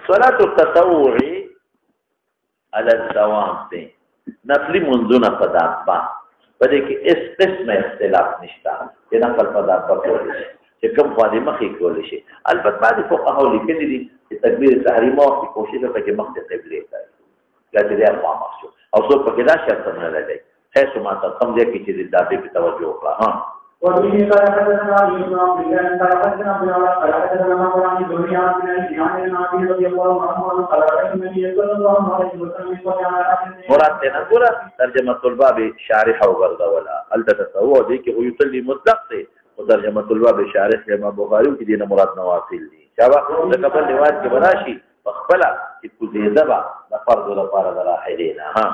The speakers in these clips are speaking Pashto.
صلاة التطوع على الدوام ته نفلی منځونه په دابا په دې کې اس قسم اختلاف نشته چې نفل په دابا کولی شي چې کوم فاضي مخې کولی شي البته بعض فقهاء لیکلي دي چې تکبیر تحریم او کوشش وکړي چې مخ ته قبله کوي لکه دې اقوام شو او څو پکې دا شرط نه لګي هیڅ ما ته کوم ځای کې چې د دابې په توجه وکړه ها وبه قال حدثنا علي بن عبد الله قال حدثنا ابن عمر قال حدثنا مروان عن الدنيا عن النبي رضي الله عنه قال النبي صلى الله عليه وسلم مراد ته ګوره ترجمه الباب شارح او غرض ولا التتو دي کې هو يصلي مطلق ته ترجمه الباب شارح امام بخاري کې دینه مراد نوافل دي شابه د قبل روایت کې براشي فخبل چې کو زیاده با د فرض لپاره راحلین ها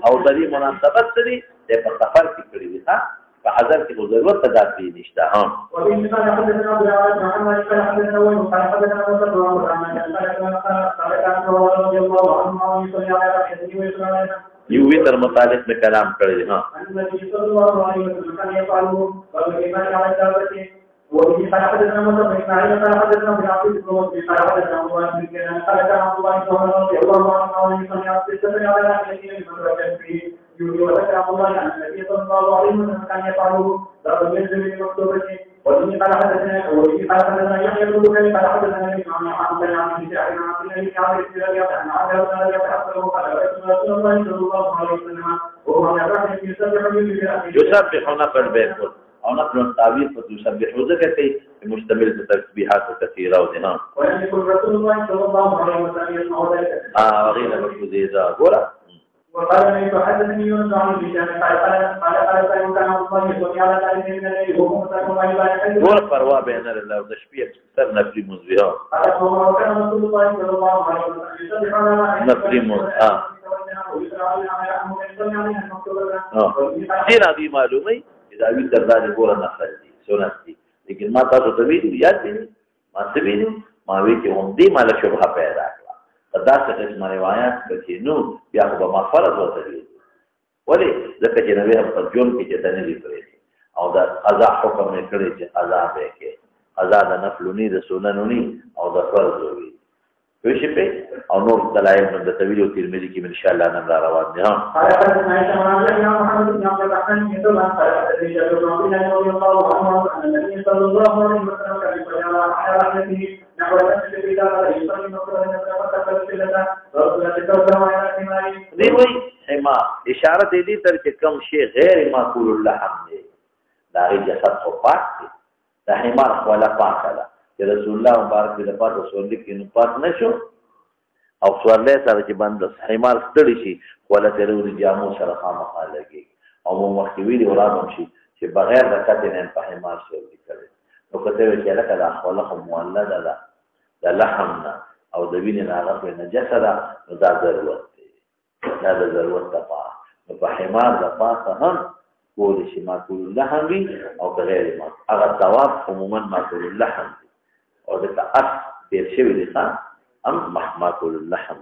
او د دې مناسبت دي د سفر کې کړی دي ها په حضر کې ضرورت تدافع نشته ها یو وی تر متعلق میں کلام کړی ها وفي قال حدثنا موسى بن اسماعيل قال حدثنا ابن عبد الله قال حدثنا ابو بكر بن كنان قال كان عبد الله بن عمر رضي الله عنه يصلي على السفر على اهله من مدركه فيه يقول وذكر عبد الله عن النبي صلى الله عليه وسلم كان يفعله لا ينزل من مكتوبته وفي قال حدثنا يحيى بن بكير قال حدثنا ابن عمر عن بن عمرو بن عبد الله بن عمرو بن عن عبد الله بن عمرو قال رسول الله صلى الله عليه وسلم وهو يقرأ في يسبحون بالبيت او نقل التعبير فتسبحوا ذكرتي مشتمل بتسبيحات كثيره وذنا ولم يكن رسول الله صلى الله عليه وسلم يسمع ذلك غير مشهود اذا غرا وقال لي حدثني يونس عن هشام قال كان الله يصلي على ذلك من الليل وهو مسلم عليه غور فروا بين الله وتشبيه اكثر نفل مزبها قال وكان رسول الله صلى الله عليه وسلم يصلي على نفل دي معلومه اذا ویتر دا ګوره نفل دي سنت دي لیکن ما تاسو ته ویلو یاد دي ما څه ویلو ما وی چې هم دې مال شبهه پیدا کړه دا څه قسم روایت کې نو بیا خو ما فرض وته ولی ځکه چې نبی هم په جون کې چې دنه دی پرې او دا قضا حکم یې کړی چې قضا به کې قضا د نفلونی د سننونی او د فرض وي ویشي په او نور دلایل من د طویل او ترمذی کې ان شاء الله نن را روان دي ها محمد بن عبد الرحمن بن سلمان قال حدثنا ابن عبد الله رضي الله عنه ان النبي صلى الله عليه وسلم كان يصلي على رحلته نحو المسجد الى يصلي مكرا فتقبل الى رسول الله دی وی ما اشاره دې تر چې کوم شی غیر معقول اللحم دی دا جسد خو پاک دی دا حمار ولا پاک ده رسول الله مبارک دې په رسول کې نو پات نشو او سوالله سره چې بند حمار ستړي شي ولا ضروري جامو سره خامخا لګي او مو مخکوي دی ورانم شي چې بغیر د کته نه په حمار شو کړي نو کته چې لکه دا خلق مولد ده د لحمنا او د وینې نه هغه نه جسده نو دا ضرورت دی دا د ضرورت دفعه نو په حمار د پاسه هم کول شي معقول اللحم وي او غیر ما هغه ثواب عموما معقول اللحم او د تاس دیر شوی دي ښا ام معقول اللحم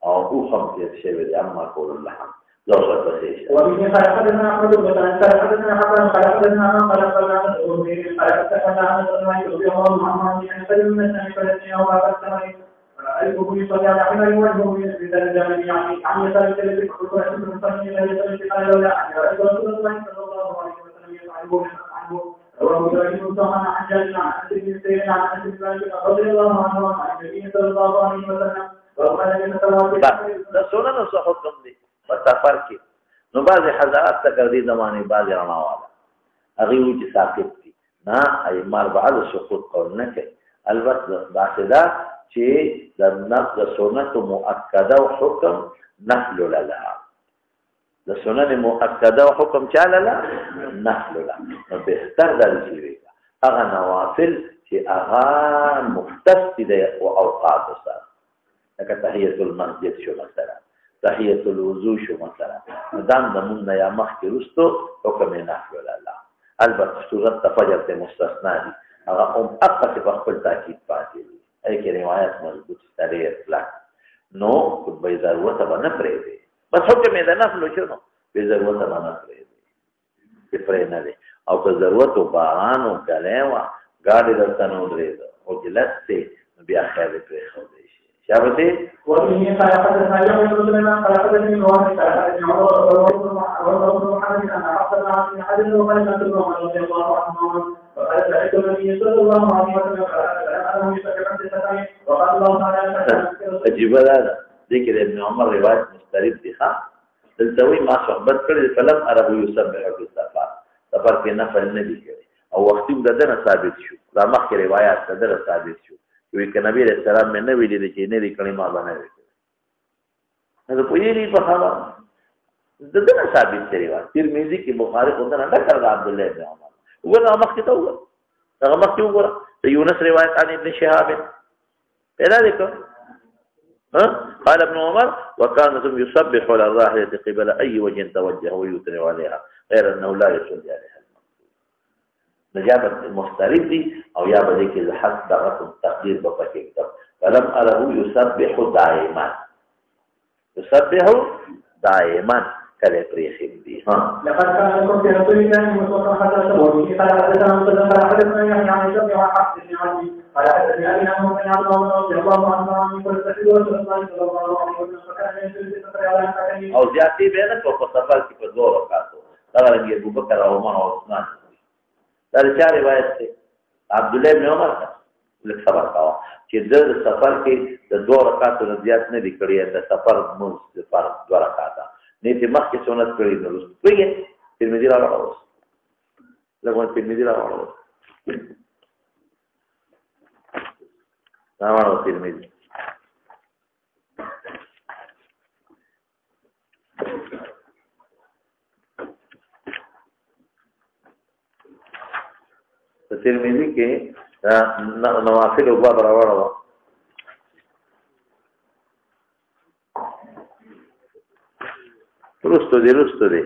او هو هم دیر شوی دي ام معقول اللحم لو څه څه وبه قال حدثنا احمد بن حنبل حدثنا حسن قال حدثنا من قال قال قال حدثنا عن رضي الله عنه عن سلم بن سعيد او قال الكوفي يصلي على حمار وجهه في ذلك يعني عن يسار الذي يقول رسول الله صلى الله عليه وسلم قال لولا ان رسول الله صلى الله عليه وسلم يفعله عنه ومجاهد طبعا عن جابر عن انس بن سيرين عن انس بن مالك رضي الله عنه عن النبي صلى الله عليه وسلم وقال لنا ده سنن حکم دي په سفر کې نو بعض حضرات تکر دي زمانه بعض رڼا والا هغه وی چې ساکت دي نه ای مار بعد سقوط قول نه کوي البته باسدا چې د نفس سنت مؤکده او حکم نفل لها د سنن مؤکده او حکم چاله لا نفل لا نو بهتر درځي هغه نوافل چې هغه مختص دي او اوقات سره لکه تحیه المسجد شو مثلا تحیه الوضو شو مثلا دام د مون یا مخ کې رستو حکم نفل لا البته صورت فجر ته مستثنا دي هغه هم اقصى په خپل تاکید پاتې دي اې کې روایت مضبوط ستاره اطلاق نو بې ضرورت باندې پرې دی بس حکم یې د نفل شو نو بې ضرورت باندې پرې دی چې پرې نه دی او که ضرورت او باران او کلیوا ګاډي درته نو درېد او جلس دی بیا خیر پرې خو دی شابته وإني خلقتنا يوم رسلنا خلقتني من وحي خلقتني محمد أن أحسن عن حدث وخلقت الرحمن رضي الله عنه وقال سألت النبي صلى الله عليه وسلم أنه يستقر عند السماء وقال الله تعالى عجيب هذا ذكر ابن عمر رواية مسترد دخا دلتوي ما صحبت كرد فلم أره يسبح في السفر سفر في نفر النبي كرد او وقتی ددنه ثابت شو دا مخکې روایت ددنه ثابت شو وی ک نبی رسول الله مې نه ویلي چې نه لري کلمه باندې وکړي نو په یوه په خبره ددنه ثابت دی روایت ترمذی کې بخاری کو نه ډکر عبد الله بن عمر وګوره مخکې ته وګوره هغه مخکې وګوره یونس روایت عن ابن شهاب پیدا لیکو قال ابن عمر وكان يسبح على الراحلة قبل أي وجه توجه ويوتر عليها غير أنه لا يصلي عليها نجابت مختلف دي او یا بده کې حد دغه تقدیر په پکې کړ فلم اره يسبح دائما کله پرې خېم دي ها لقد كان لكم في رسول الله اسوة حسنة وفي قال حدثنا مسلم قال حدثنا يحيى عن يحيى وحفص بن عمرو قال حدثني ابي عن ابن عمرو رضي الله عنه عن رسول الله صلى الله عليه وسلم فكان ينزل في سفر على او زیاتې به نه په سفر کې په دوه رکعاتو دا رنګ ابو بکر او عمر او عثمان دا چا روایت دی عبد الله بن عمر لک خبر کاوه چې د سفر کې د دوه رکعاتو نه زیات نه دي کړی د سفر مو سفر دوه رکعاته نه دې مخکې سنت کړی نو ویګه ترمذی راوړو لکه ترمذی راوړو ترمذی ترمذی کې نوافل او باب راوړو رستو دی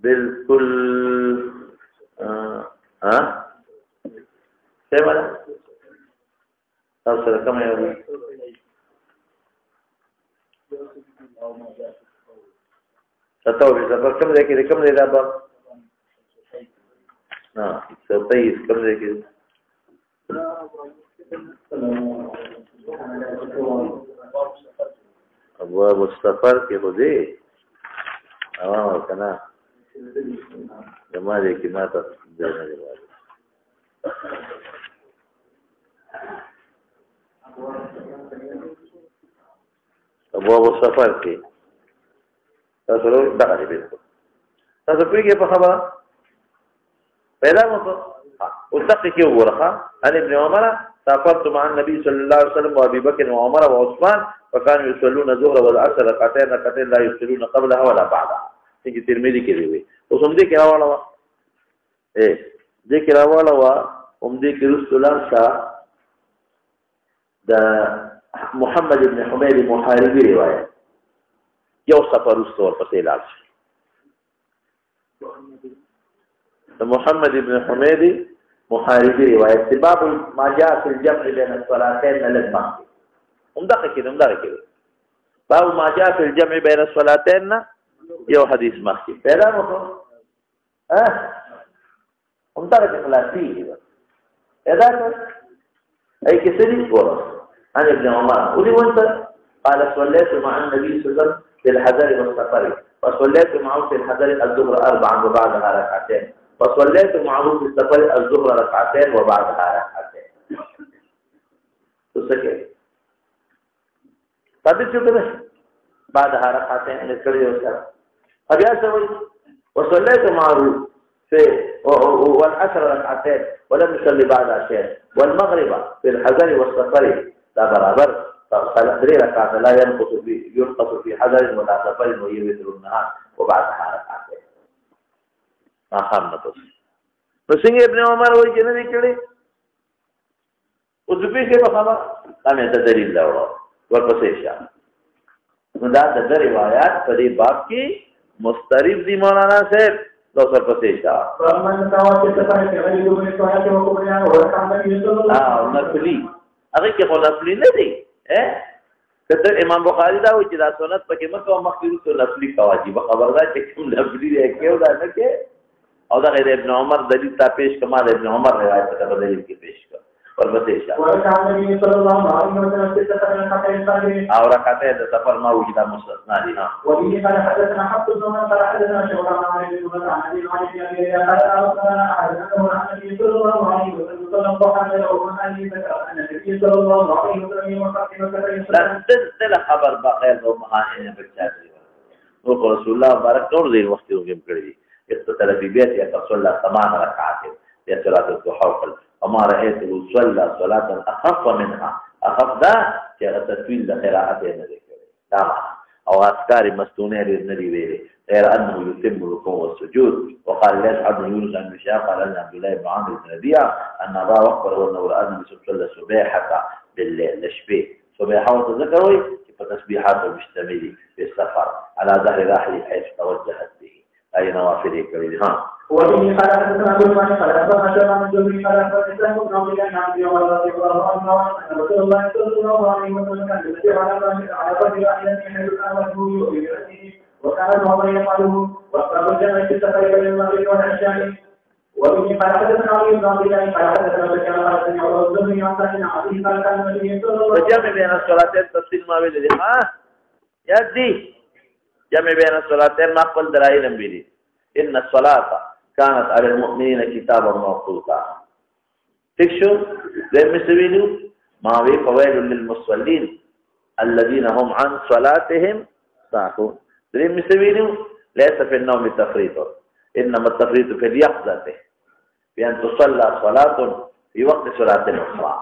بالکل څه ولا تاسو سره کوم یو تاسو به زبر کوم ځای کې کوم ځای دا به نه څه تاسو کوم ځای کې ابواب السفر کې هو دي او کنه زماره کې ماته ځای نه وایي ابواب السفر کې تاسو له دغه دی تاسو پیږي په خبره پیدا مو او تاسو کې ورخه ان ابن عمر سافرت مع النبي صلى الله عليه وسلم وابي بكر وعمر وعثمان فكانوا يصلون الظهر والعصر ركعتين لا يصلون قبلها ولا بعدها څنګه ترمذی کې دی اوس هم دې کې راواله وا دې کې راواله وا هم دې کې رسول الله شاه د محمد ابن حميد محاربي روایت یو سفر رسول په تلاش محمد ابن حميد محاربي روایت باب ما جاء في الجمع بين الصلاتين للمغرب همدغه کې باب ما جاء في الجمع بين الصلاتين یو حدیث مخکې پیدا وکړو همدغه خلاصي پیدا کړ اي کسری ورس عن ابن عمر ولي وانت قال صليت مع النبي صلى الله عليه وسلم في الحضر والسفر وصليت معه في الحضر الظهر 4 وبعدها ركعتين وصليت معه في السفر الظهر ركعتين وبعدها ركعتين تسكت ثابت شو كده بعدها ركعتين نذكر يوسف ابي اسوي وصليت معه في والعصر ركعتين ولم يصلي بعدها شيء والمغرب في الحضر والسفر لا برابر فصلى 3 ركعات لا ينقص في حضر ولا سفر ويوتر النهار وبعدها ركعتين ما خامنته نو څنګه ابن عمر وایي چې نه لیکلي او د دې په خبره باندې د دلیل راوړو ورپسې شه نو دا د روایت په دې باب کې مستریب دي مولانا صاحب لو سر پسیشا نفلی هغه کې خو نفلی نه دی کته امام بخاری دا وایي چې دا سنت پکې مکه او مخکې تو نفلی واجب خبردار چې کوم نفلی دی کېو دا نه کې او دا غیر ابن عمر دلیل تا پیش کما د ابن عمر روایت ته دلیل کې پیش کړ اور بسیشا او رکعته د سفر ما وجود مستثنا دي ها وبه قال حدثنا حفص بن عمر قال حدثنا شعبة عن ابي بن عن ابي قال اخبرنا حدثنا عن النبي صلى الله عليه وسلم وقال له ان النبي صلى الله عليه وسلم لا تل خبر بغیر دو مهانه بچا دي نو رسول الله مبارک ټول دې وخت یې کړی اتصل في بيته فصلى 8 ركعات في صلاه الضحى وما رأيته صلى صلاة أخف منها أخف دا چې تطویل د قراءت نه لري دا معنا او اذکار مستونه لري غير انه يتم الركوع والسجود وقال لا يسعد يونس عن مشاء قال ان عبد الله بن عمرو بن ربيعه ان الله اكبر وانه الان صلى الصباح بالليل لشبيه صباح وتذكروا في تسبيحات مشتمله في السفر على ظهر راحله حيث توجهت به اي نوافل كبيره وبه قال حدثنا ابو بكر قال اخبرنا شعبة عن الزهري قال اخبرني سلمة بن عبد الله عن ابي هريرة رضي الله عنه ان رسول الله صلى الله عليه وسلم كان يسير على قدر احيان يحل الامر براسه وكان الموضع يفعله واصحاب الجنة في السفر بين المغرب والعشاء وبه قال حدثنا علي بن عبد الله قال حدثنا بكر قال سمع الزهري عن سعد عليه قال كان النبي صلى الله عليه وسلم جمع بين الصلاتين تفصيل ما بين ها يدي جمع بين الصلاتين ما قل دلائل بيدي ان الصلاه كانت على المؤمنين كتابا موقوتا تكشو زي مسويلو ما في فوائد للمصلين الذين هم عن صلاتهم ساهون زي مسويلو ليس في النوم تفريط انما التفريط في اليقظه بان تصلى صلاه في وقت صلاه اخرى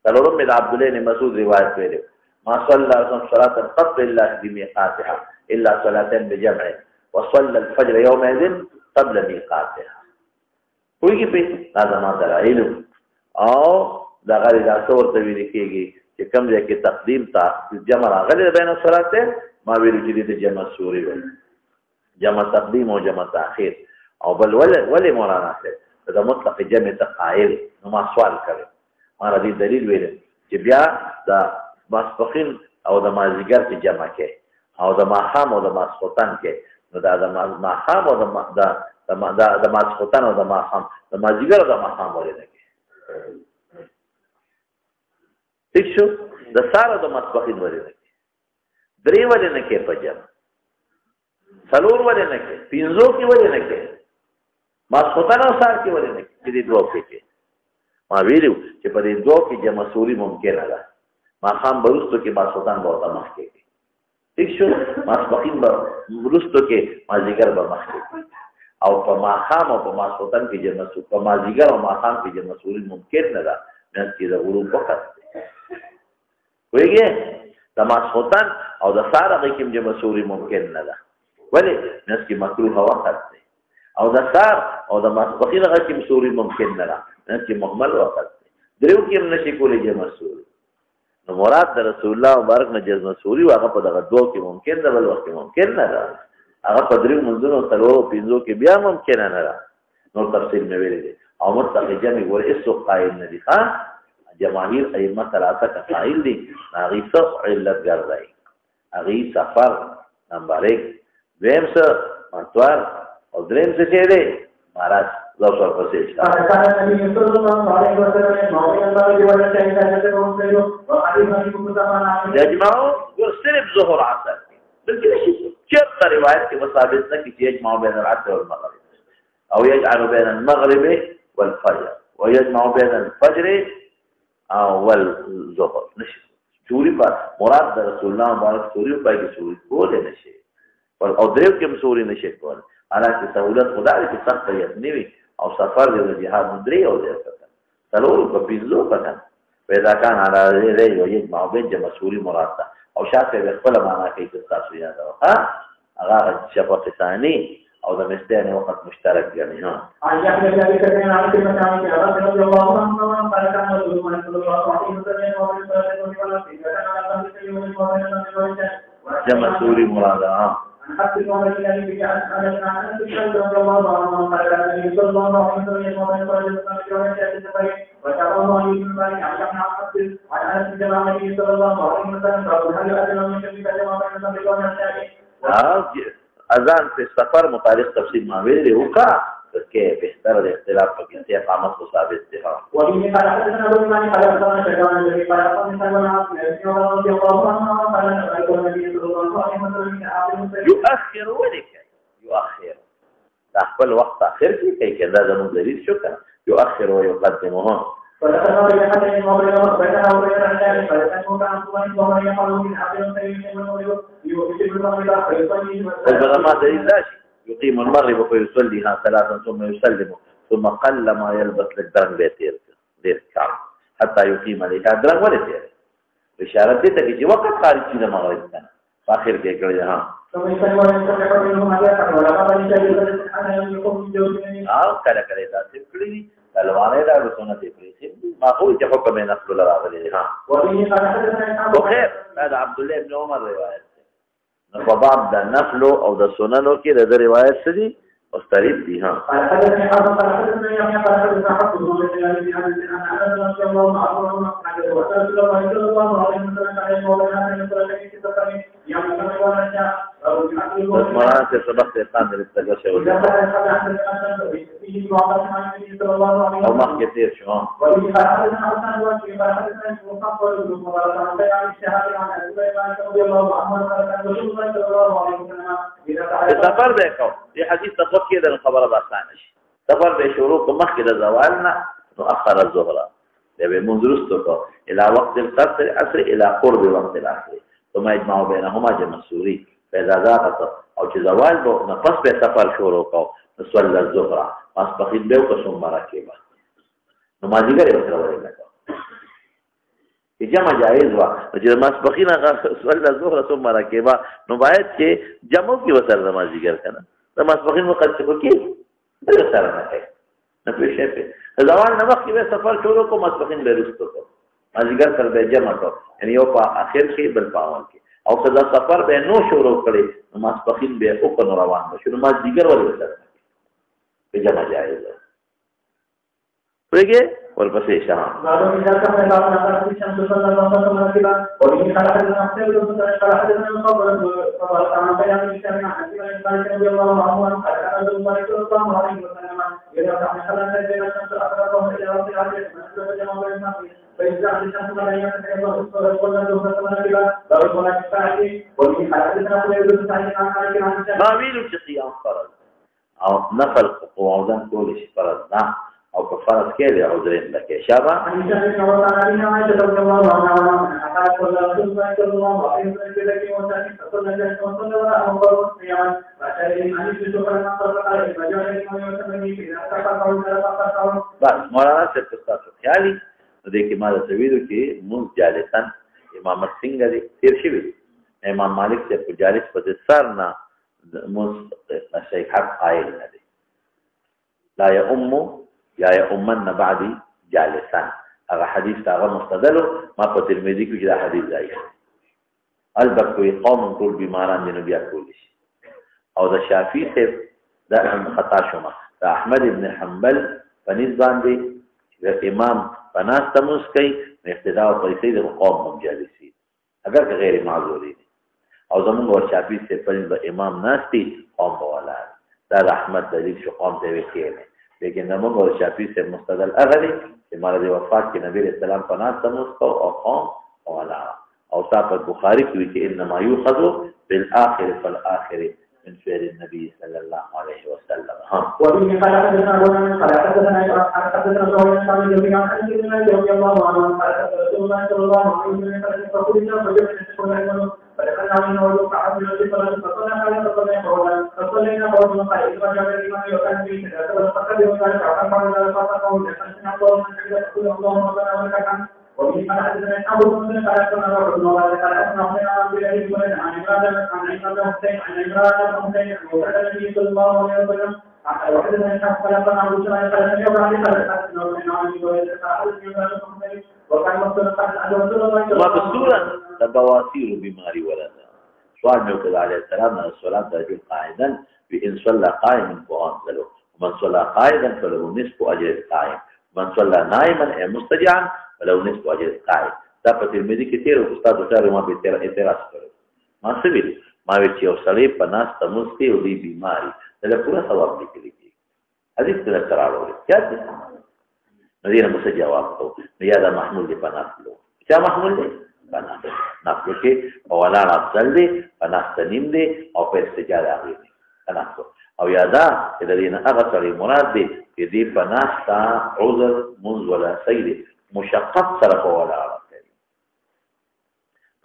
قالوا رمي عبد الله بن مسعود روايه ویلو ما صلى صلاه قط الا بميقاتها الا صلاتين بجمع وصلى الفجر يومئذ قبل ميقاتها کوئی په لازم دلایل او دا غری دا څور ته ویل کېږي چې کوم ځای کې تقدیم تا جمع راغلی بین الصلاتين ما ویل چې د جمع سوري وي جمع تقدیم او جمع تاخير او بل ول مولانا ته دا مطلق جمع تقایل نو ما سوال کړی ما را دي دلیل ویل چې بیا دا ماسپخین او د مازیګر کې جمع کې او د ماخام او د ماسخوتن کې نو دا د ماخام او د ماسخوتن او د ماخام د مازیګر او د ماخام ولې کې ٹھیک شو د سارو د ماسپخین ولې کې درې ولې نه کې پجم څلور ولې نه کې پینځو کې ولې نه کې ماسخوتن او سار کې ولې نه کې دې دوه کې ما ویلو چې په دې دوه کې جمع سوري ممکن ده ماخام برستو کې ماسخوتن به مخ کې ٹھیک شو ماسپخین به برستو کې مازیګر به مخ کې او په ماخام او په ماسخوتن کې جمع سوري په مازیګر او ماخام کې جمع سوري ممکن نه ده مېن کې د غروب وخت ویږي د ماسخوتن او د سار هغه کې جمع سوري ممکن نه ده ولی مېن کې مکروه وخت دی او د سار او د ماسپخین هغه کې سوري ممکن نه ده مېن کې مهمل وخت دی دریو کې نشي کولای جمع سوري نو مراد د رسول الله مبارک نه جزم سوري هغه په دغه دوه کې ممکن ده بل وخت ممکن نه ده هغه په دریو منځونو تلورو پینځو کې بیا ممکن نه ده نو تفصیل مې ویلې دي او مطلق جمع ور اسو قائل نه دي ها جماهیر ائمه ثلاثه کا قائل دي هغه څه علت ګرځي هغه سفر نمبر 1 دویم څه مطوار او دریم څه چې دی مہاراج لو سر پسې يجمعوا صرف ظهر عصر بلکې چېرته روایت کې ثابت نه کی چې يجمع بين العصر والمغرب او يجعل بين المغرب والفجر ويجمع بين الفجر والظهر نشي چوری پر مراد د رسول الله مبارک چوری پای کې چوری کول نشي او دریو کې چوری نشي کول حالانکه سہولت خدا دې چې سخت یې نیوي او سفر د جهاد مدري او دې څه څلور په پیزو پکا پیدا کان علی دې یو ما بین جمع سوري مراد ده او شاته خپل معنا کوي چې تاسو یاد ها هغه شفاف ثاني او د مستانه وخت مشترک يعني ها ایا دې دې کړه نه چې مثلا چې هغه رضی الله عنه قال كان رسول الله صلى الله عليه وسلم جمع سوري مراد ها حتى يوم الذي بك أن أنت تشهد رضي الله عنه قال النبي صلى الله عليه وسلم وشاء الله أن يكون ذلك عن ابن عباس عن أنس كما النبي صلى الله عليه وسلم هل أدنى من شرك كما بين الصدق والنشاء اذان في سفر متعلق تفصيل ما ویلې وکړه کې بهتر د اختلاف پکې ته اقامت کو ثابت دي وبه قال حدثنا ابو مالك قال حدثنا شيخان الذي قال حدثنا ابن عمر رضي الله عنه قال سمعت النبي صلى الله عليه وسلم يؤخر ولك يؤخر تحفل وقت اخر کې کدا زمو دلیل شو کنه يؤخر ويقدمه فذكر في حديث ابن عمر بينه وبين الرجال فلتكن كان صلاه وهو يقال من حق سيد والبغمات دليل لا شيء يقيم المغرب فيصليها ثلاثا ثم يسلم ثم قل ما يلبس للدرن بيتير حتى يقيم عليها درن ولا تير اشاره دې ته چې وخت خارج شي د مغرب څخه اخر کې کړی ها کله کله دا څه کړی تلوانه دا رسونه دي پریسي ما هو چې حکم نه خپل راغلي ها وخير هذا عبد الله بن عمر روایت په باب د نفل او د سننو کې د روایت سړي مستریب دي ها مرات سبق ثان للتجا شو او ما كثير شو سفر دیکھو یہ حدیث سفر کې د خبره باسانه شي سفر به شروع په مخ کې د زوالنا مؤخر الظهر ده به منذرستو کو الى وقت القصر عصر الى قرب وقت العصر ثم يجمع بينهما جمع سوري فاذا ذاقت او چې زوال بو نفس به سفر شروع کو صلى الظهر مسبقين به کو ثم راکبه نمازی ګره وسره ورته جمع جائز وا چې مسبقین صلی الظهر ثم راکبه نو باید چې جمع کې وسره نمازی ګر کنه د مسبقین وخت څخه کې بل سره نه کوي نه پېښه په ځوان نه وخت کې سفر شروع کو مسبقین به رسټو کو مازیګر سره به جمع کو یعنی یو په اخر کې بل پاون کې او کله سفر به نو شروع کړي نو مسبقین به او په روان شي نو مازیګر ولې سره په جمع جائز ده پرګه ورپسې شاه ما ویلو چې قیام فرض او نفل قواعدن کول شي فرض نه او په فرض کې له عذرین لکه شابه بس مولانا سے تاسو خیالي دې کې ما د تویلو کې مون جالسن امام څنګه دې تیر شي امام مالک سے جالس په سر نه مون شیخ حق قائل نه دي لا يؤم یا امن بعدی جالسان هغه حدیث هغه مستدل ما په ترمذی کې دا حدیث ضعیف البته کوئی قوم ټول بیماران دي نو بیا کول شي او دا شافعی سے دا خطا شوما دا احمد ابن حنبل پنځ باندې د امام پناس تمس کوي اقتداء او پیسې د قوم مجالسی اگر که غیر معذوری او زمونږ ور شافعی سے پنځ امام ناشتي قوم والا دا احمد دلیل شو قوم ته وکړي لیکن نمونگ اور شافعی سے مستدل اغلی کہ مرد وفات کے نبی علیہ السلام پناہ تمسکو اور قوم والا اور صاحب بخاری کی کہ انما یوخذ بالآخر فالآخر من فعل النبي صلى الله عليه وسلم ها وبه قال حدثنا ابو نعيم قال حدثنا حدثنا سهيل بن سعيد بن عبد الله رضي الله عنه قال رسول الله صلى الله عليه وسلم فقال لنا فجئنا فدخلنا من وضوء كعب بن ابي طالب فصلى فصلينا قولا قال اذا جاء الامام يكن في كذا فقد يقال كعب قال فقال لنا الله من كل اللهم ربنا ولك وفي قال حدثنا ابو مسلم قال حدثنا رسول الله قال حدثنا عن ابي بن عن عمران عن حسين عن عمران بن حسين وقال النبي صلى الله عليه وسلم وحدثنا ان خلقنا ابو سليمان قال سمع ابراهيم قال حدثنا من عن ابي وكان مصدر قال رسول الله صلى الله عليه وسلم بواسير بماري ولدا سوال مې وکړ علیه السلام نه صلات رجل قاعدا بإن صلى قائما فأنزله ومن صلى قاعدا فله نصف أجر القائم ومن صلى نائما مستجعا فله نصف أجر القائم. دا په ترمذي کې تیر استاد وچاره ما به اعتراض کړو. ما څه ویل؟ ما ویل چې یو سړی په ناس تموس کې او دی بیماری دا پورا ثواب لیکلی دی. حدیث ته تراړو کیا دي؟ نبی نے مجھے جواب دو یا محمول دی پناہ لو. کیا محمول دی؟ پناہ دو. نفل کې اولان افضل دی، پناہ تنیم دی او په استجاره اغلی دی. پناہ دو. او یادا چې د دې نه هغه سړی مراد دی چې دې پناه تا عذر منځ ولا سید مشقت سره په ولاړه کوي.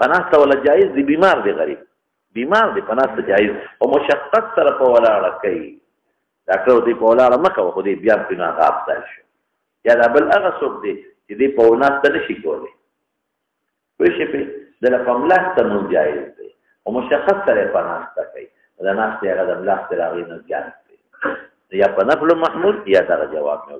پناه ته ولا جایز دی، بیمار دی، غریب بیمار دی، پناه ته جایز او مشقت سره په ولاړه کوي. ډاکټر دې په ولاړه مکه خو دې بیا په نه غاپتل شو. یا دا بل هغه څوک دی چې دې په وناس ته نشي کولی. وایي چې په د لپملاس ته نو جایز دی او مشقت سره پناه ته کوي. دا ناس ته هغه د ملاس ته راغی نه ځان دی یا په نفل محمود یا دا جواب مې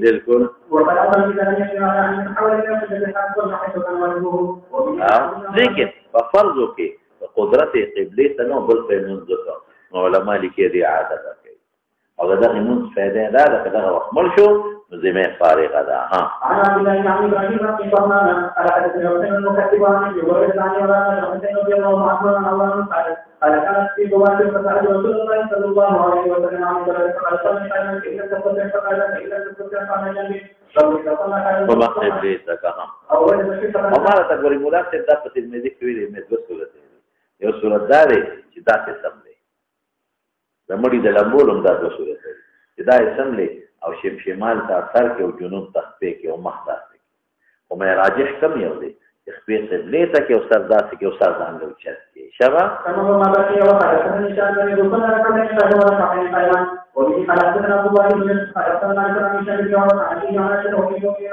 بالکل. لیکن په فرضو کې قدرت قبله ته نو بل په منځ علماء لیکي دی عادت کوي او دا د منځ فائدې دا ده چې دا وخت مل شو نو زمې فارغه ده. ها انا بالله يعني ابراهيم رضي الله عنه على حدث ابن مكتبان يقول ثاني ولا رضي الله عنه الله تعالى على كانت في بواد فسأل رسول الله صلى الله عليه وسلم عن ذلك فقال صلى الله عليه وسلم إذا تفضل فقال إذا تفضل فقال جنبي وما قبلتك هم وما لا تقول مناسب دا په تلميذ کې ویلي مې دوه صورت یو صورت دا دی چې دا څه سم دی د مړي د لمبولم دا دوه صورت دی چې دا یې سم دی او شمال ته سر کې او جنوب ته خپې کې او مخ ته او مې راجح کم یو دی خپې قبله ته کې او سر داسې کې او سر ځان له چت کې شبا ما باقي او حدثنا نشان بن ربنا رقم شهر صحيح ايمان وفي حدثنا ابو بكر بن حدثنا عن نشان بن عمر عن ابي عائشه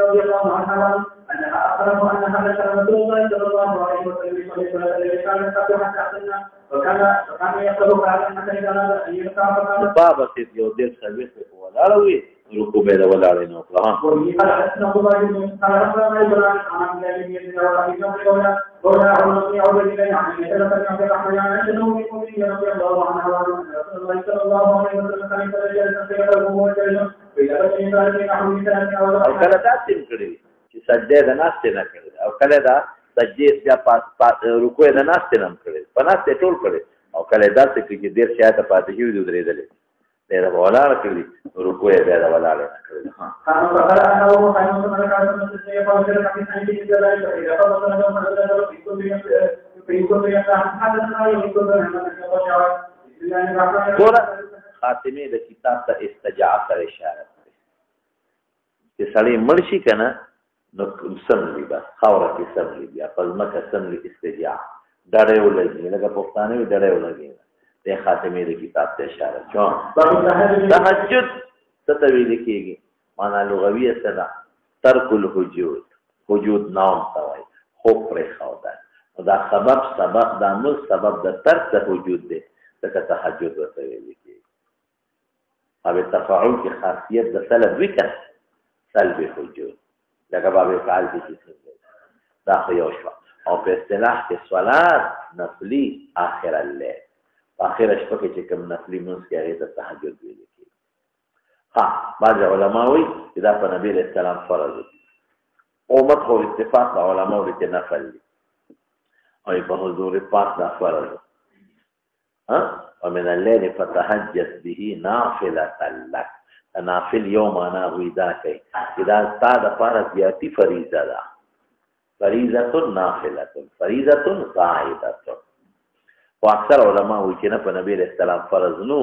رضي الله عنها انها اخبرته ان هذا رسول الله صلى الله عليه وسلم يصلي صلاه الليل كان حتى احسن وكان يقرأ على المكان ان يقرأ بابا سيد يودير سرويس ولا روي ركوع بيد ولا علينا وقلها وفي حدثنا ابو بكر بن حدثنا ابراهيم عن ابي بن ولا أعلم يعود إليه عن يتلقى عن الرحمن عن شنو يقول رضي الله عنه وعن رسول الله صلى الله عليه وسلم كان يتلقى سيره وجهه إلى رسول الله نحو مثال أو كلا تاسم كذي سجدة الناس تنكر أو كلا دا سجدة جا ركوع الناس تنام كذي فناس تطول كذي أو كلا دا سكري دير شيء تفاتيح يدري ذلك ده ولا كذي ركوع ده ولا له كذي ها كانوا فقرأوا كانوا سمعوا من السيف وجرى في سنة ذلك إذا قالوا خاتمه د کتاب ته استجاع سره اشاره کوي چې سړی مرشي کنه نو سملی بس خاوره کې سملی بیا پزماکه سملی استجاع ډړې ولګي لکه پښتانه وي ډړې ولګي د خاتمه د کتاب ته اشاره چون تهجد ستویل کېږي معنا لغوي سره ترک الحجود حجود نام توای خو پر خاوده دا سبب دا مل سبب د ترک د وجود دی لکه تهجد ورته ویل کېږي او تفاعل کې خاصیت د سلب وکړه سلب وجود لکه باب فعال کې دا خو یو شو او په اصطلاح کې صلات نفلی آخر الليل آخر شپه کې چې کوم نفلی منځ کې هغه ته تهجد ویل کېږي. ها بعض علما وایي چې دا په نبی رسول الله فرض دی امت خو اتفاق د علماء لري چې نفل دی او په حضور پاک دا فرض ها ومن الليل فتهجد به نافلة لك نافل یوم انا ویدا کوي دا تا د فرض یاتی فریضه ده فریضه نافله فریضه قاعده او اکثر علما وایي چې نه په نبی رسول الله فرض نو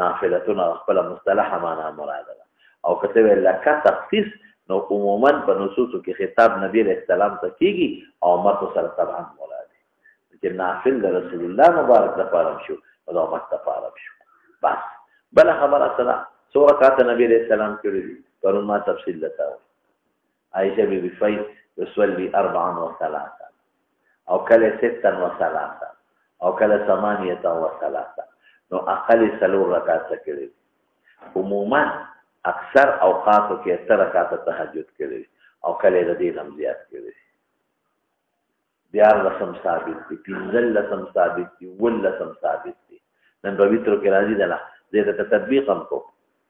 نافله خپل مصطلح معنا مراد ده او کته لک تخصیص نو عموما په نصوصو کې خطاب نبی رسول الله ته کیږي او امت سره طبعا مراد چې نافل د رسول الله مبارک لپاره شو او امت لپاره شو بس بل خبره سره څو رکعاته نبی علیہ السلام کړی دي پرون ما تفصیل لته عائشہ بی بی فی یصلی 4 او کله 6 او کله 8 نو اقل 3 رکعاته کړی عموما اکثر اوقاتو کې 8 رکعاته تهجد کړی او کله د دې هم زیات کړی بیا لسم ثابت دي پنځل لسم ثابت دي ول لسم ثابت دي نن په ویترو کې راځي دلا دې ته تطبیق هم کو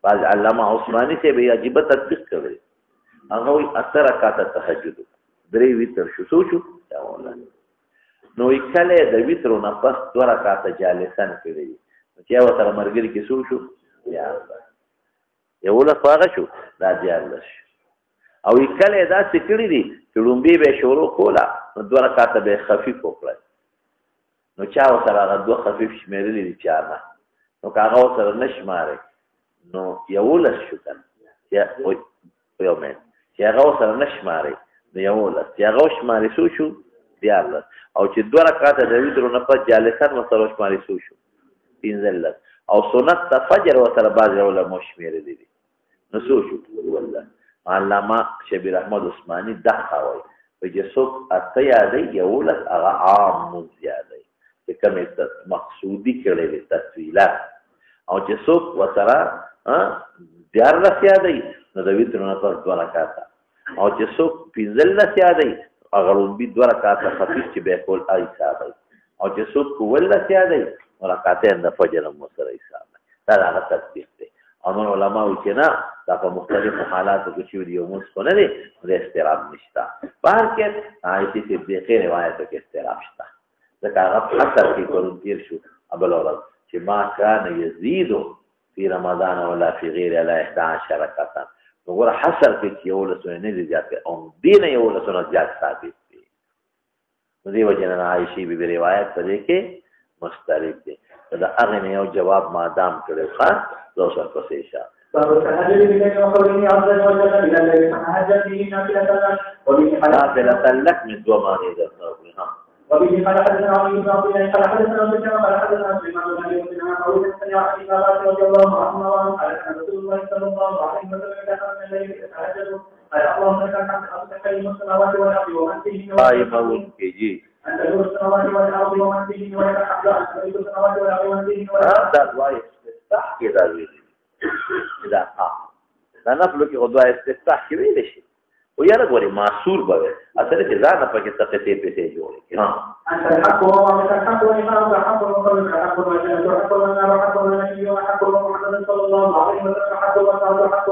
بعض علامه عثماني سے به عجیب تطبیق کوي هغه وي 8 رکعاته تهجد 3 ویتر شو نو کله د ویترو نه پس 2 رکعاته جالسن کړی چې یو سره مرګري کې شو یا یو له فارغ شو دا دیارلش او کله دا سکړی دي چې لومبي به شروع کولا نو 2 رکعاته به خفیف وکړي نو چا سره هغه 2 خفیف شمیرلې دي چارنه نو هغه سره نشماره نو یو له شو کنه یا یو مې چې هغه سره نشماره نو یو له چې هغه شماره شو دیارلس او چې 2 رکعاته د ویترو نه پس جالسن وسره شماره شو 15 او سنت د فجر وسره باز علماء شمیرلې دي نو شو والله علامه شبیر احمد عثماني دغه وایي چې څوک اته یادې یو لس هغه عام زیاده چې کومه مقصودی کړي تفصیلات او چې څوک وسره دیارلس یادې نو د ویترو نه پس 2 رکعاته او چې څوک 15 یادې هغه لومبي 2 رکعاته خفیف چې به کول آی صاحب او چې څوک ولله یادې رکعتین د فجر مو سره حساب دا هغه تطبیق دی او نور علماء چې نه دا په مختلفو حالاتو کې چې یو موږ کو نه دي د استراب نشته بهر کې آیتي چې د خیر روایتو کې استراب شته ځکه هغه اثر کې پرون تیر شو ابل اورل چې ما کان یزيد فی رمضان ولا فی غیر الا 11 رکعه وګوره حصر کې یو له سنې نه زیات او دین یو له سنت زیات ثابت دي نو دی وجه نه عائشہ بی بی روایت په دې کې مسترب دي دا هغه نه یو جواب مادام کړو ښا لو سر پسې شه نافلة لك من 2 معنی درته ها وبه قال حدثنا علي بن عبد الله قال حدثنا سفيان قال حدثنا سليمان بن ابي سليمان قال حدثنا علي بن عباس رضي الله عنه قال كان رسول الله صلى الله عليه وسلم دخل من الليل يتهجد قال اللهم لك الحمد انت خير السماوات والارض ومن فيهن قائمون كيجي انت نور السماوات والارض ومن فيهن ولك الحمد انت خير السماوات والارض ومن فيهن هذا دعاء استفتاح كده ویلي دا دا نفلو کې غوډه استفتاح کې ویل شي و یاره ګوري معصور به اصل کې ځان په کې تقته پیسې جوړې کې ها انت الحق وما الحق وما الحق وما الحق محمد صلى الله عليه وسلم حق وما حق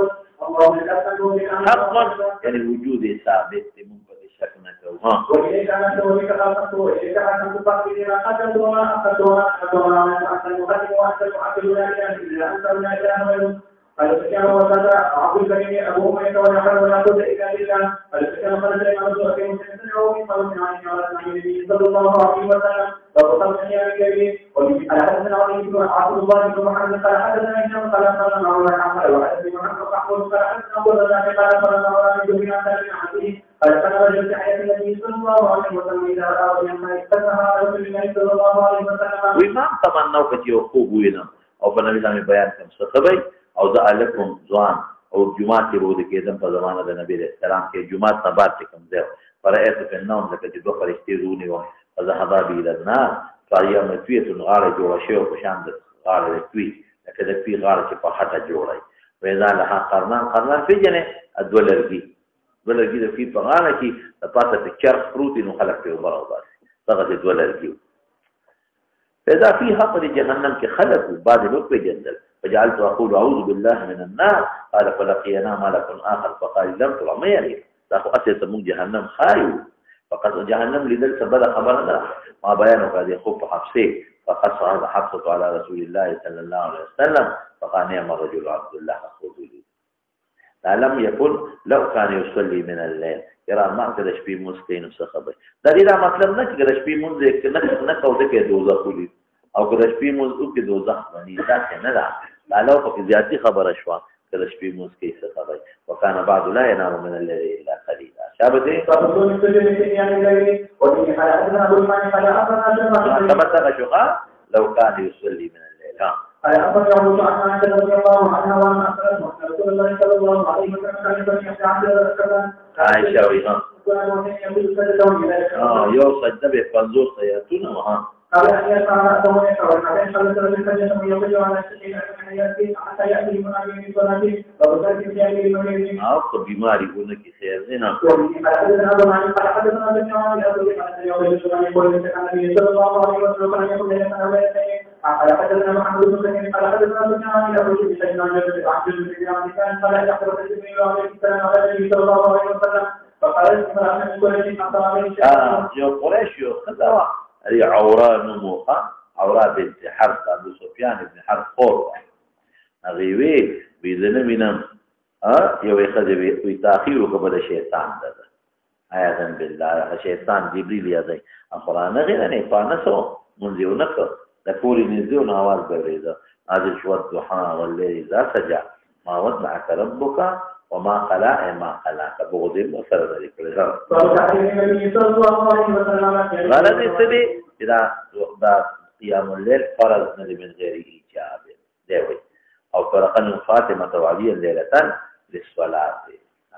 يعني وجود ثابت من بده شك نه کوي ها وإليك أنا وإليك خلقت وإليك أنا تفكر قدرت وما أخذت وما أخذت وما أنت المقدم وأنت المؤخر لا إله إلا أنت ولا إله غيرك قال سفيان وقال عبد الكريم أبو أمية ولا حول ولا قوة إلا بالله قال سفيان قال سليمان بن أبي مسلم من قال من عائشة على النبي صلى الله عليه وسلم فقال سفيان الكريم قال حدثنا علي بن عبد الله بن محمد قال حدثنا هشام قال قال معه عن وحدثنا محمد محمود قال حدثنا أبو ذر قال قال معه عن جبريل عن سليمان قال كان رجل تحية النبي صلى الله عليه وسلم إذا رأى يوما استنها رسول الله صلى الله عليه وسلم وإمام تمنوا كتير خوب وينا أو بنبي سامي بيان كم سخبي او ذا لكم ځوان او جمعه کې وروده کېدم په زمانه د نبی رسول الله کې جمعه نه بعد کوم ځای فرایت په نوم لکه چې دوه فرشتي رونی و فذهبا به الى النار فايام تویت غاړه جوړه شو په شان د غاړه توی لکه د پی غاړه چې په خټه جوړه وي وېدا له قرنان پیجنې ادولرګي ولرګي د پی په غاړه کې د پاتې د چرخ پروتي نو خلک په وبره وباسي هغه د ولرګي فإذا في حق جهنم کې خلق بعد لوک په جندل فجعلت اقول اعوذ بالله من النار قال فلقينا ملك اخر فقال لم ترميني تاخو اسه من جهنم خايو فقد جهنم لذل سبب خبرنا ما بيان قد يخف حفصه فقص هذا حفصه على رسول الله صلى الله عليه وسلم فقال نعم الرجل عبد الله اخوذ لي لم يكن لو كان يصلي من الليل يرى ما كدش بي مسكين سخبه دا دې مطلب نه چې کدش بي مونږ نه کوو کې دوزخ ولي او کدش بي مونږ کې دوزخ باندې دا څنګه ده لالو په زیاتی خبره شو کدش بي مونږ کې سخبه وكان بعض لا ينام من الليل الا قليلا شابه فرسول مسلم يعني الليل وفي حالتنا ابو المعنى فلا أفضل لو كان يصلي من الليل قال أخبرني عن عائشة رضي الله عنها وأن أخبرته أن رسول الله صلى الله عليه وسلم كان يصلي 11 ركعة. عائشة وإيمان. يو سجدة بفنزور سيأتون وها. قال أن يسعى رأسه يسعى وعليه خلص بالفجر ويقضي على الشيء حتى يأتي المنادي من صلاته وبسرك في أهل المنادي. तो बीमारी होने की खैर है ना जो قريش خذوا هذه عورة نموها عورة بنت حرب أبو سفيان بن حرب قوة غيبي بيدنا منهم یو خدای وی تاخیر وکړه شیطان ده آیاذن بالله شیطان جبرئیل یادای قرآن غیر نه پانسو منځونه کو د پوری نزدونه आवाज بغیدا عادل شو الضحى والليل اذا سجى ما ودعك ربك وما قلع ما قلع بغض البصر ذلك قال دې سدي اذا قيام الليل فرض من غير ايجاب دی او فرقن فاطمه وعلي الليلتان للصلاه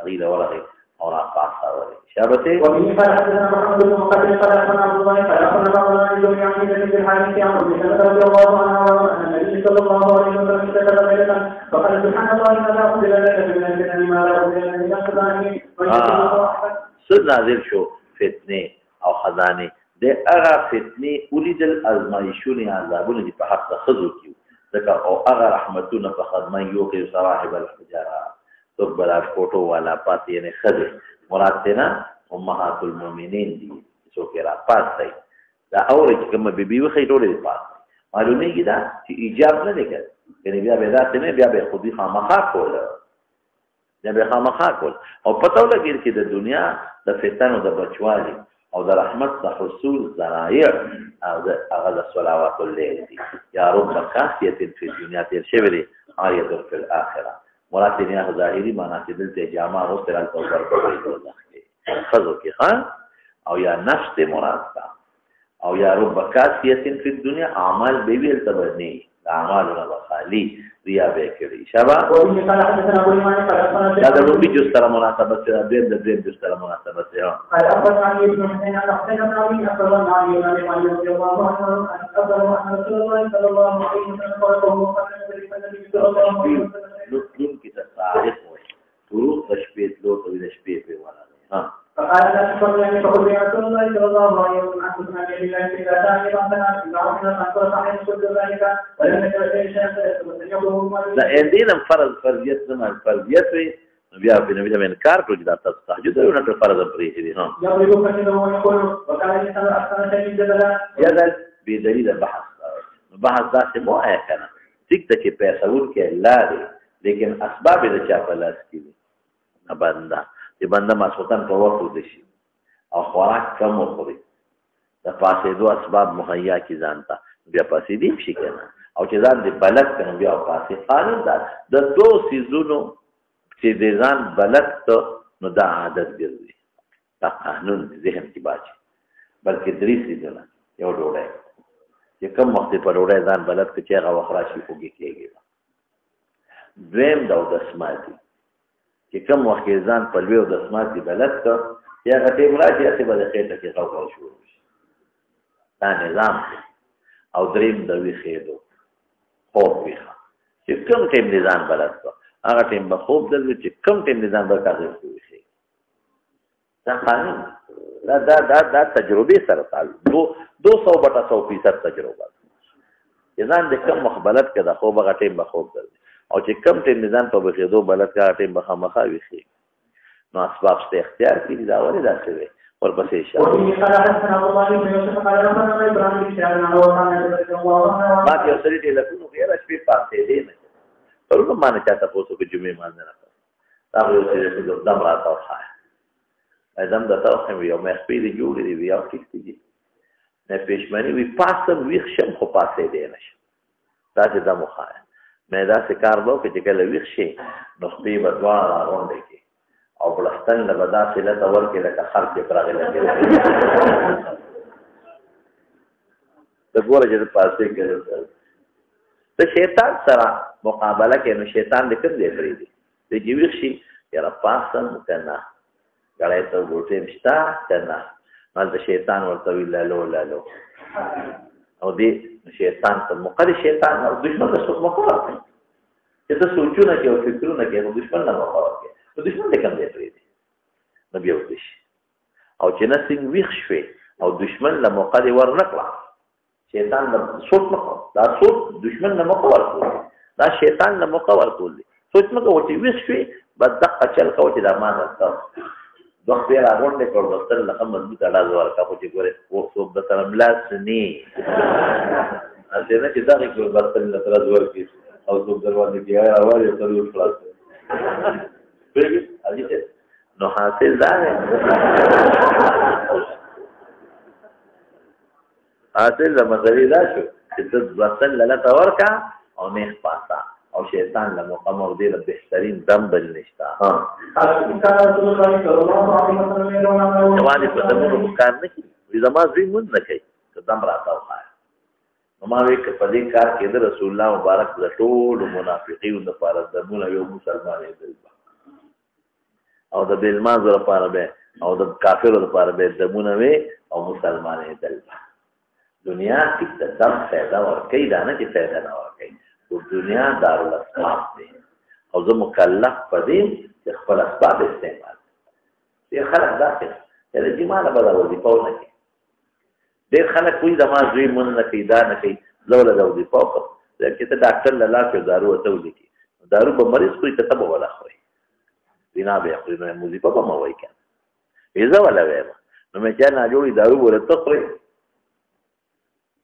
غير ورغي اور خاصه ورغي شابته ومن قال حدثنا محمد بن مقدم قال حدثنا عبد الله قال حدثنا الله عن يعني بن الحارث عن رضي الله عنه ان النبي صلى الله عليه وسلم ذكر ليله فقال سبحان الله ما انزل لك من الجنه ما لا انزل من الخزائن سر نازل شو فتنه او خزانه د هغه فتنه ولید الازمایشون عذابونه په حق خذو کیو ذکر او هغه رحمتونه په خدمت یو کې صاحب الحجاره تو بلا فوټو والا پاتې نه خذ مراد دینا امهات المؤمنین دي څو کې را پاتې دا اورې چې کوم بیبي وخی ټولې پات معلومه کی دا چې ایجاب نه لګل یعنی بیا به ذات نه بیا به خودي خامخا کول بیا به خامخا کول او پته ولګی چې د دنیا د فتنو د بچوالي او د رحمت د حصول ذرایع او د هغه د صلوات الليل دي یا رب کاسیه فی الدنیا تیر شوی دی آیه فی الاخره مراد دنیا ظاهری معنی چې دلته جامع او استرال او ورکړي خذو کې ها او یا نفس مراد او یا رب کاسیه فی الدنیا اعمال به ویل تبنی اعمالنا خالی ریا به کړي شابه دا د روبي جو سره مناسبت ده د دې جو سره مناسبت ده نو کی تصارف وي فروق تشبيه لو د شپې په ولا ها فقال لا تصلي أن تقول يا رسول الله صلى الله عليه وسلم أحسن أن يجب أن يجب أن لا عندنا فرضيت زمان فرضيت وي بیا په نوې د انکار کړو چې دا تاسو تهجد یو نه فرض پرې دي ها یا دا به دلیل بحث دا څه مو آیا کنه ټیک ته چې پیسې ورکې الله دی لیکن اسباب د چا په لاس کې دي نه بنده چې بنده مسوتن په وخت ودی شي او خوراک کم وخوري د پاسې دوه اسباب مهیا کی ځانتا بیا پاسې دی شي کنه او چې ځان دې بلد کنه بیا پاسې قانون دا د دوه سيزونو چې دې ځان بلد ته نو دا عادت ګرځي دا قانون ذهن کې باچي بلکې درې سيزونه یو ډوړی چې کم وخت په ډوړی ځان بلد کې چې هغه وخت راشي کوږي کېږي دویم دا د سماعتي چې کم وخت ځان په لوی او د سماعتي بلد ته یا غټي مراشي چې به د خېټه کې غوړ شروع شي دا نظام او دریم د وی خېدو خوب ویخه چې کم ټیم نظام بلد ته هغه ټیم به خوب دل چې کم ټیم نظام به کاږي ویخه دا قانون دا تجربه سره تعلق 200% تجربه ځان د کم مخبلت کې د خوب هغه ټیم به خوب دل او چې کم ټیم نظام په بخېدو بلد کا ټیم به خامخا ویخي نو اسباب ست اختیار کړي دا ولې داسې وي ورپسې انشاءالله ما کې اوسري ټلیفون غیر شپې پاتې دي نه پرونه ما نه چاته پوسو کې جمعې مان نه راځه دا یو څه دم راځه وخایا ادم دا تاسو یو مې خپې دی جوړې دی بیا ټیک دي نه پېښمنې وي پاسم ویښ شم خو پاتې دی نشه دا چې د مخایا مې دا څه کار وکړ چې کله ویښ شي نو خپې به دواړه راغونډې کې او بلستان له بدا سره دا ورکې لکه خر کې پراغې لګي د ګوره چې پاسې کېږي د شیطان سره مقابله کوي نو شیطان دې کوم دی پرېږدي د چې ویښ شي یاره پاسم که نه ګړی ته ګوټې شته که نه هلته شیطان ورته وي لالو لالو او دې شیطان ته مقد شیطان او دشمن ته څوک مقرر کوي چې ته سوچونه کوې او فکرونه کوې نو دشمن نه مقرر کوې نو دشمن دې کوم دی پرېږدي نو بیا وکړي شي او چې نه څنګه ویښ شوې او دشمن له مقد ور نه کړه شیطان له سوچ مه کوه دا سوچ دشمن له موقع ورکول دا شیطان له موقع ورکول دی سوچ مه کوه چې ویښ شوې بس دقه چل کوه چې دا ما درته دوه خپې راغونډې کړو دفتر له ښه مضبوطه ډاز ورکړه خو چې ګورې څوک درسره ملاس نه هسې نه چې دغې کړو دفتر له سره ورکړي او څوک در باندې کېږي اول یې څلور خلاص پوهېږې حاجي صاحب نو حاصل دا دی حاصل د مسلې دا شو چې ته بسل لته ورکه او نیخ پاسه او شیطان له مقام او دې له بهترین دم بل نشته یوازې په دمونو کار نه کوي وایي زما زوی مونځ نه کوي که دم راته وښایه نو ما وایي که په دې کار کې د رسول الله مبارک د ټولو منافقینو دپاره دمونه یو مسلمانېدل به او د بېلمازو لپاره به او د کافرو لپاره به دمونه وې او مسلمانېدل به دنیا کې د دم فایده ورکوي دا نه چې فایده نه ورکوي خو دنیا دارالاسباب دی او زه مکلف په دې چې خپل اسباب استعمال ډېر خلک داسې دی چې ما نه به دا وظیفه ونه کړي ډېر خلک وایي زما زوی مونځ نه کوي دا نه کوي زه وله دا وظیفه وکړم چې ته ډاکټر له لاس یو دارو ورته ولیکي دارو به مریض خوري ته به وله خوري بنا به خوري نو وظیفه به مه وایي که نه زه وله وایم نو مې چا ناجوړي دارو به ورته خوري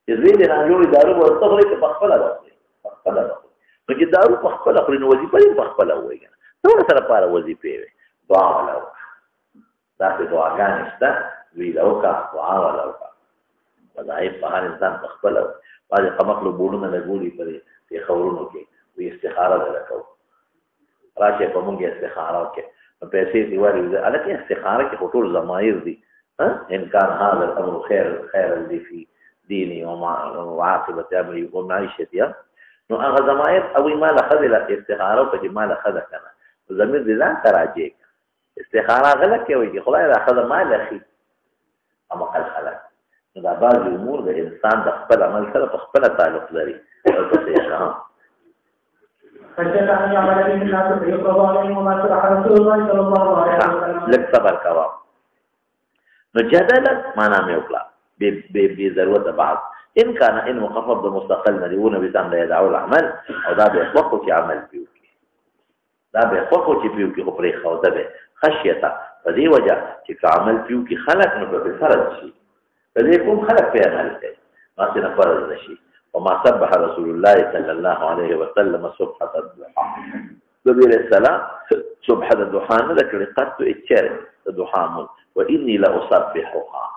چې زوی دې ناجوړي دارو به ورته خوري که په خپله به خوري په خپله به خوري نو چې دارو په خپله خوري نو وظیفه یې په خپله ووایي که نه ته ورسره لپاره وظیفې وې دعا وله وکړه داسې دعاګانې شته دوی له وکړه دعا وله وکړه وظایف په هر انسان په خپله بعضې قمقلو بوډونه لګولي په دې خبرونو کې وایي استخاره دله کوو راشئ په مونږ استخاره وکړئ نو پیسې دې واري هلکه استخاره کې خو ټول ضمایر دي ان کان هذا الامر خیرا لي في دیني وعاقبة امري ومعيشتي نو هغه ضمایر او ما له ښځې له استخاره وکړه چې ما له ښځه که نه ضمیر دې ځان ته راجع کړه استخاره غله کې وایي چې خدای دا ښځه ما لخي امقل خلک نو دا بعضې امور د انسان د خپل عمل سره په خپله تعلق لري لږ صبر کوه نو جدلا معنا مې وکړه بضرورت بعض ان كان ان مخفض مستقل نديون بتام لا يدعو العمل او دا به وقت چې عمل پیوکي دا به وقت چې پیوکي خو پرې خو ده به خشیته په دې وجه چې عمل پیوکي خلق نو په فرض شي په دې کوم خلق په عمل کوي ما څنګه فرض نشي وما سبح رسول الله صلى الله عليه وسلم صبحة الضحى نبي عليه السلام صبحة الضحى ذكر قد اتشر الضحى واني لاصبحها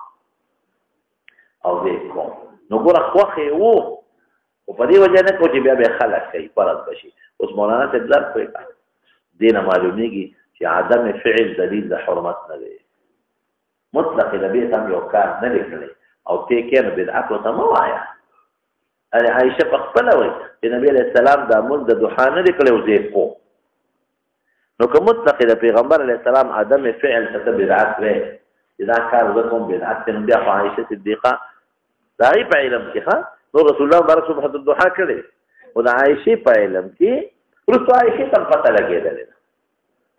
او دې کوم نو ګوره خوښې وو خو په دې وجه نه کو چې بیا به خلک کوي فرض بشي اوس مولانا صاحب ځان پوه کړه دې نه معلومیږي چې عدم فعل دلیل د حرمت نه دی مطلق نبی ته یو کار نه دی کړی او ته کې نه بدعت ورته مه وایه عایشه په خپله وایي چې نبی علیه السلام دا مونځ د ضحا نه دی کړی او زه یې کوم نو که مطلق د پیغمبر علیه السلام عدم فعل ته بدعت وی چې دا کار زه کوم بدعت دی نو بیا خو عایشه صدیقه دا غي په علم کې ها نو رسول الله مبارک صبحۃ الضحى کړي او د عائشه په علم کې رسول عائشه ته پته لګېدل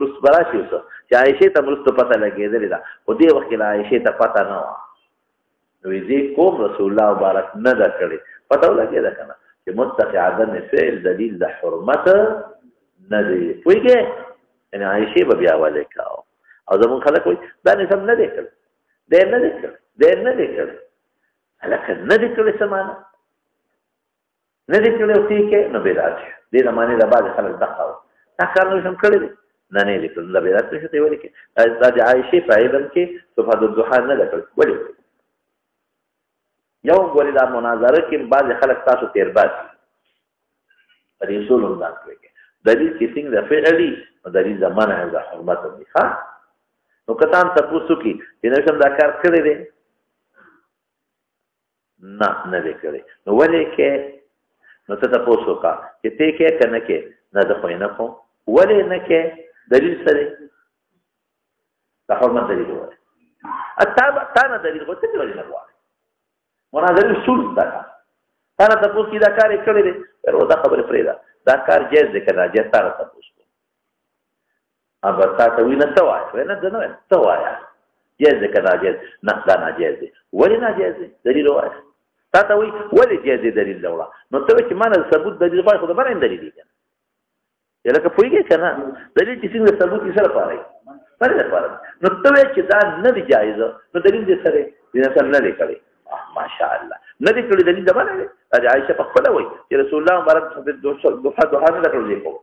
رسول براشي وسه چې عائشه ته رسول پته لګېدل دا او دې وخت کې عائشه ته پته نه و نو دې کوم رسول الله مبارک نه دا کړي پته لګېده کنه چې متقي عدم فعل دلیل د حرمت نه دی وایي ان عائشه به بیا ولیکاو او زمون خلک وایي دا نه سم نه دی کړ دې نه دی کړ دې نه دی کړ لکه نه دې کړی څه معنا نه دې کړی او ټیک نو بدعت دې زمانې د بعضې خلک دقه وو دا کار نو هم کړی دی نه نه دې کړی د بدعت نشو ته ولې کې دا د عایشې په علم کې صبحۃ الضحى نه ده کړی ولې یو ګورې دا مناظره کې بعضې خلک تاسو تېر باسي په دې اصول هم ځان کوي دلیل چې څنګه د فعلي نو دلیل د منع د حرمت دی ښه نو که تا هم تپوس وکړي چې نه شم دا کار کړی دی نه دی کړی نو ولې کې نو ته تاسو وکړه چې ته کې کنه کې نه د خو نه کوم ولې نه کې دلیل سره دا حرمت دلیل وایي اته نه دلیل غوښتل ولې نه وایي مناظره اصول دا تا نه تاسو کې دا کار کړی دی ورو دا خبره پرې دا کار جایز دی کنه جایز تاسو تاسو ابا تاسو وینې ته وایي نه نه ته وایي جایز دی کنه جایز نه دا نه جایز دی ولې نه جایز دی دلیل وایي تاسو وایي ولې جایز دی دلیل لوړه نو ته چې مانه ثبوت دلیل وایي خو دا باندې دلیل دی یا لکه پوهیږي کنه دلیل چې څنګه ثبوت یې سره پاره پاره نو ته چې دا نه دی جایز نو دلیل دې سره دې سره نه لیکلي ماشاء الله نه دې کړی دلیل دا باندې دا عائشہ په خپل وایي چې رسول الله مبارک صلی الله علیه وسلم دوه نه کړی کو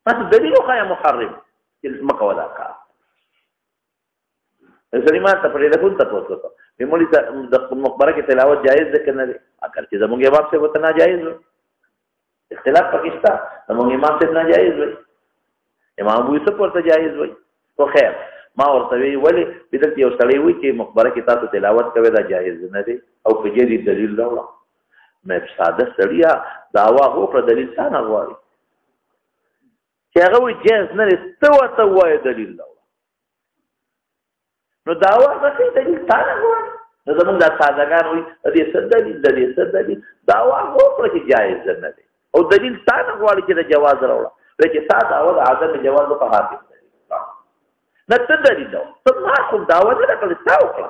تاسو دلیل خو یا محرم چې مکه ولا کا سلیمان ته پرې لګون تاسو ته په مولي د مقبره کې تلاوت جایز ده کنه اگر چې زموږ امام سے وته ناجایز وي اختلاف پاکستان زموږ امام سے ناجایز وي امام ابو یوسف ورته جایز وي خو خیر ما ورته وی ولې بدل یو سړی وي چې مقبره کې تاسو تلاوت کوي دا جایز نه دی او په جدي دلیل راوړه مې ساده سړیا داوا هو پر دلیل ثانه غواړي چې هغه وي جایز نه دی ته وایي دلیل راوړه نو داوا غوښتي دلیل ثانه غواړي نو زمونږ د سادهګان وي دې څه دلیل داوا هو پر کې جایز نه دی او دلیل ثانه غواړي چې د جواز راوړه چې تاسو داوا د عدم جواز په حاصل نه ته دلیل ته ما خو داوا نه کړې تاسو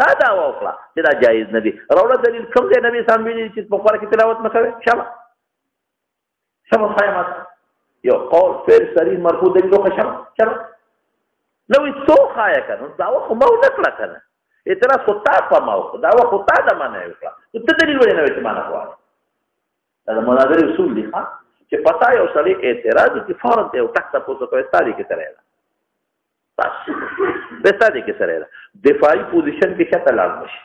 تا داوا وکړه چې دا جایز نه دی راوړه دلیل کوم دی نبی سم ویلي چې په قرآن کې تلاوت نه کوي شمه خیمه یو قول فعل صریح مرفوع دلیل خو شمه نو څو خایا کنه داوا خو ما نه کړه کنه اعتراض خو تا په ما وکړه داوا خو تا د معنی وکړه ته دلیل ولې نه وې معنی کوه دا مناظره اصول دي ها چې پتا یو سړی اعتراض کوي فورا ته ټک تاسو کوي ستاري کې ترې بستادي کې سره دفاعي پوزیشن کې شته لاړ نشي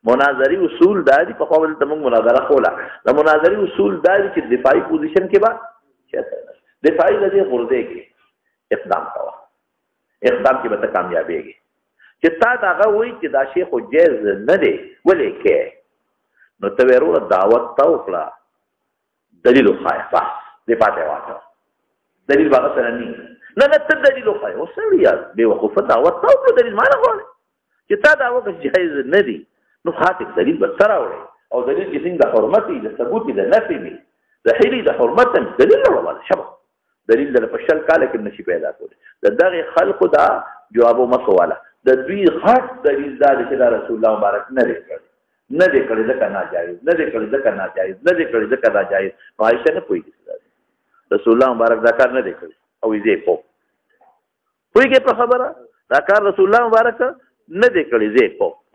مناظري اصول دادي په خپل تمنګ مناظره کوله د مناظري اصول دادي چې دفاعي پوزیشن کې با شته دفاعي د دې غرضه کې اقدام کاوه اقدام کې به کامیابیږي چې تا دا وایي چې دا شی خو جایز نه دی ولې کې نو ته ورو دعوت تا وکړه دلیل خایفه دفاع ته واچو دلیل باغ سره نه ته دلیل خو او سړیا به وقفه دعوت تا وکړه دلیل ما نه غواړي چې تا دا وکړه جایز نه دی نو خاطر دلیل به سره وړي او دلیل چې څنګه حرمت د ثبوت د نفي دی د حلی د حرمت دلیل وروړي شبه دلیل د پښل کاله کې نشي پیدا کوي دغه خلق دا جواب مسواله د دوی غټ دلیل دا چې رسول الله مبارک نه لري نه دې کړی ځکه ناجایز نه دې کړی ځکه ناجایز نه دې کړی ځکه ناجایز عائشہ نه پوهیږي رسول الله مبارک دا کار نه دی کړی او یې پوهیږي په خبره دا کار رسول الله مبارک نه دی کړی زه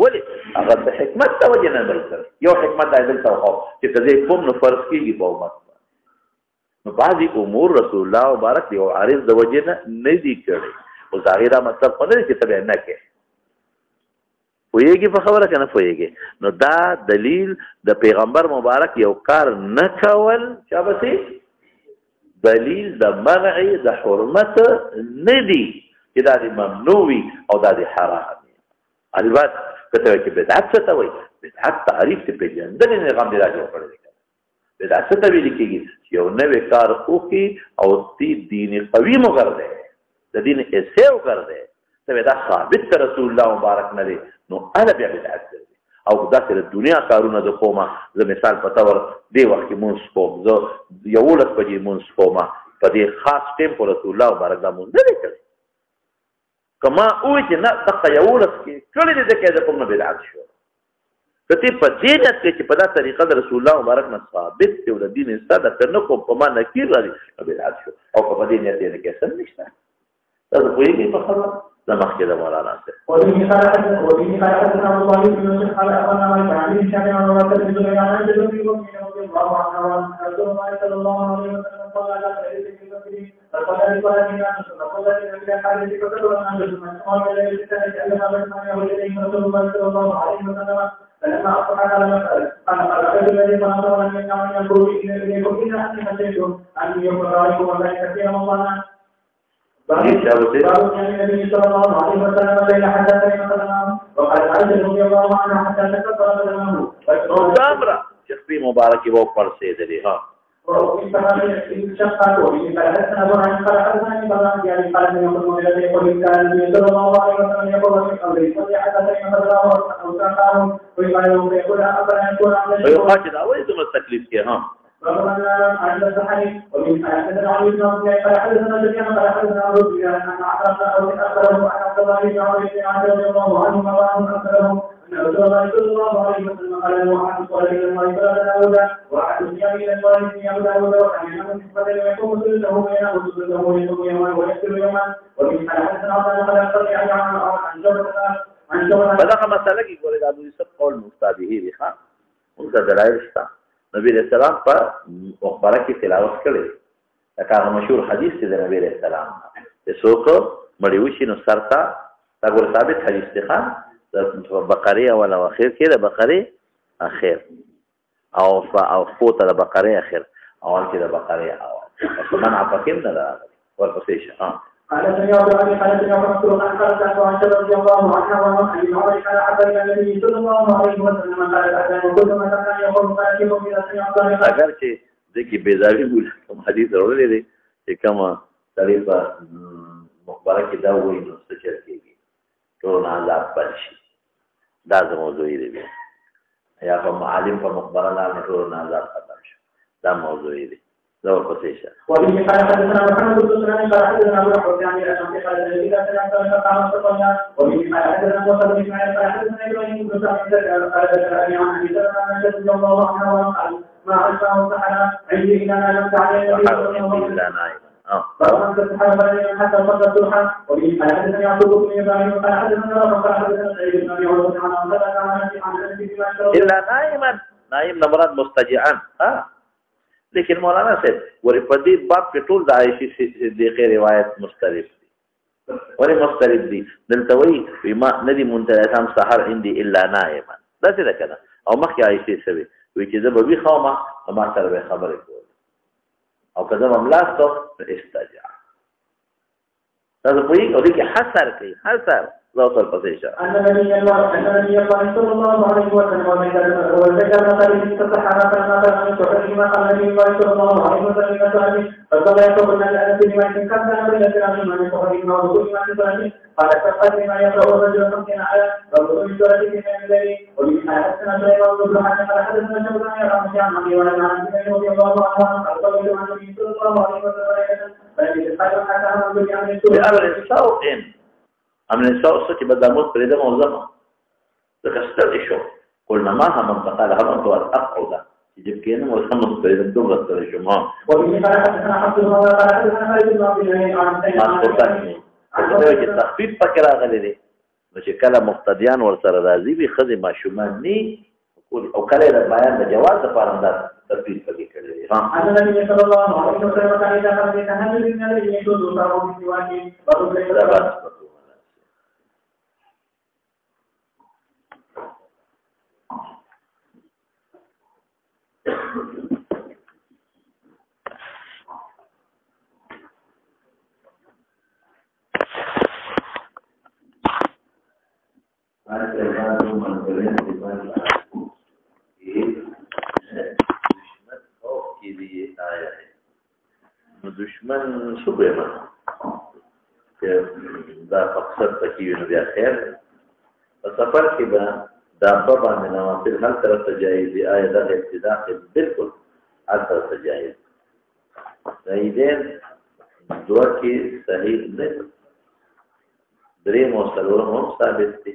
ولې هغه د حکمت توجه نه درکړ یو حکمت دایل توخو چې کله کوم نو فرض کیږي په امت نو بعضی امور رسول الله مبارک یو عارض د وجه نه دی کړی او ظاهره مطلب په دې کې تبع نه کې پوهیږي په خبره کنه پوهیږي نو دا دلیل د پیغمبر مبارک یو کار نه کول چا بسي دلیل د منع د حرمت نه دی چې دا د ممنوعي او دا د حرام البته کته چې بدعت څه وایي بدعت تعریف ته پیژندل نه غم دی راځي په دې کې بدعت څه ویل کېږي یو نوې کار کوي او دین قوي مګرځي د دین اسیو ګرځي ته دا ثابت رسول الله مبارک نه دی نو انا بیا بدعت دی او دا سره دنیا کارونه د قومه زه مثال په تور دی وخت کې مونږ کوم زه یو لږ په دې مونږ کومه په دې خاص ټیم پر رسول الله مبارک دا مونږ نه کړی کما او چې نه تک یو لږ کې کړی دې کې د کوم نه بدعت شو ته په دې چې په دا طریقه د رسول الله مبارک نه ثابت دی ول دین صادق نه کوم په ما نکیر راځي بدعت شو او په دې نه دې کې څه نشته دا په یوه په خبره زمخ کې د مولانا څخه وبه قال حدثنا الله بن يوسف قال اخبرنا مالك عن ابي شعبان عن عمر بن زبير عن عبد الله بن الله عنه رسول الله صلى الله عليه وسلم قال على سيد المسلمين فقال لقال من الناس فقال الى حاله فقال ان الرسول قال لا يستحق ان هذا ما يقول اليه رسول الله صلى الله عليه وسلم فلما اصبح على مسألة قال الرجل الذي فاضل ان يقول اليكم ان حسيتم ان يكون رايكم ولا كثيرا الله باب النبي صلى الله عليه وسلم بين حدثين مثلا وقد عز رضي الله عنه حتى تكبر بدنه چې خپې مبارکې به وپړسېدلې. ها وفي فهذه الشقة وفي فلحتنا برهن فلحتنا برهن يعني قال من يقول مولده يقول كان النبي صلى الله عليه وسلم يقول في قبره فلحتنا فدراه أوساقهم ويقال له يقول أبدا يكون عمل ويقاتل أولي ثم التكليف كي. ربنا عند الصحيح ومن حدثنا علي بن عبد الله قال حدثنا جميعا قال حدثنا ابو بكر ان عرفنا او اكثرهم عن عبد الله بن عمرو بن عبد الله عنه وعنه اكثرهم ان رسول الله صلى الله عليه وسلم قال له احد صالح الله فلا داود واحد صيام الى الله صيام داود وكان ينام نسبه يقوم سلسله وينام سلسله يصوم يوما ويكثر يوما ومن حدثنا عبد الله قال يصلي عن جبل فدغه مسله کې ګورې د ابو یوسف قول مفتابه دی ښا موږ دلایل شته نبی رسول الله په مخبره کې تلاوت کړي دا هغه مشهور حدیث دی د نبی رسول الله چې څوک مړی وشي نو سرتا دا ګور ثابت حدیث دی ښا د بقره اول او اخر کې د بقره اخر او فوت د بقره اخر اول کې د بقره اول من عفقم نه راغلی ورپسې شه. قال سمع ابي قال سمع مسروق عن قال عائشه رضي الله عنها وعن ابي هريره قال حتى الى النبي صلى الله عليه وسلم قال الاذان وكل ما كان يقول فاكم الى سمع الله. اگر چې ځکه بیزاوی مولا کوم حدیث ورولې دي چې کومه سړی په مخبره کې دا وایي نو څه چل کېږي ټول عذاب پنشي دا موضوع دی یا په معلم په مخبره لاندې ټول عذاب ختم شي دا موضوع دی. لو قصيشة وبه قال حدثنا محمد بن سليمان قال حدثنا ابو حفص عن الاشعري قال اذا سمعت فقام صلى. وبه قال حدثنا موسى بن اسماعيل قال حدثنا ابراهيم بن سعد قال ذكرني عن ابي سلمة عن انس رضي الله عنه قال ما الفاه السحر عندي الا نامت عليه النبي صلى الله عليه وسلم فأنت السحر حتى صلى الضحى. وبه قال حدثنا يعقوب بن ابراهيم قال حدثنا ربه قال حدثنا سعيد بن ابي عروه عن انس الا نائما نائم نمرات مستجعا. لیکن مولانا صاحب ورې په دې باب کې ټول د عائشې صدیقې روایت مختلف دي. ولې مختلف دي؟ دلته وایي ما ندي منتهام سحر عندي الا نائما داسې ده که نه او مخکې عائشې څه وایي چې زه به ویښه وم ما سره به خبرې کولې او که زه به ملاستم نو استجع تاسو پوهېږئ او دې کې حسر کوي حسر ذوصل قصيشة أن النبي الله صلى الله عليه وسلم وذكر مثل السحرة فما من تحرم قال النبي صلى الله عليه وسلم فصلى يقول أن الأنس لما كان بين سلام من تحرم وضوء ما تسلم قال فقد ما يقرأ الرجل 50 آية وضوء سورة من الليل ومن حدثنا سليمان بن حرب قال حدثنا شعبان يرى مشان عن ولد عن النبي رضي الله عنه قال قال عن النبي صلى الله عليه وسلم فلم يتقال حتى هم بأمر سوء امن السوء چې بداموت پرې د موزمه ځکه ستړي شو قلنا ما هم انتقال هم انتوار اقعده چې جب کېنه موزمه پرې د دوغه ستړي شو ما وبه قال حدثنا عبد الله قال حدثنا خالد بن عبد الله عن سيدنا چې تخفیف پکې راغلی دی نو چې کله مقتدیان ورسره راځي وي ښځې ماشومان ني او کله د بیان د جواز لپاره دا تخفیف پکې کړی دی. ان النبي صلى الله عليه وسلم كان اذا خرج تهجد من الليل يجوز صلاه في سواك دشمن صبح دا مقصد پکې وي نو بیا خیر په سفر کې به دابه باندې نوافل هر طرف ته جایز دي آیا دا ابتدا بالکل هر طرف ته جایز د عیدین دوه کې صحیح نه درې مو څلورم هم ثابت دي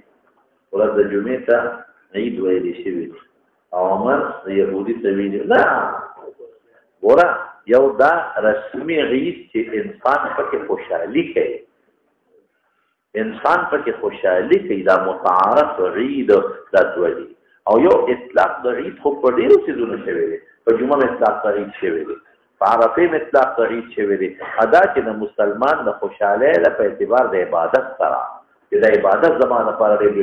ورځ د جمعې ته عید ویلې شوي دي او عمر د یهودي ته ویلي نه ګوره یو دا رسمي عید چې انسان پکې خوشحالي کوي انسان پکې خوشحالي کوي دا متعارف عید دا دوه دي او یو اطلاق د عید خو په ډېرو څیزونو شوی دی په جمعه م اطلاق د عید شوی دی په عرفې م اطلاق د عید شوی دی ادا چې د مسلمان د خوشحالۍ په اعتبار د عبادت سره چې د عبادت زمانه لپاره ډېر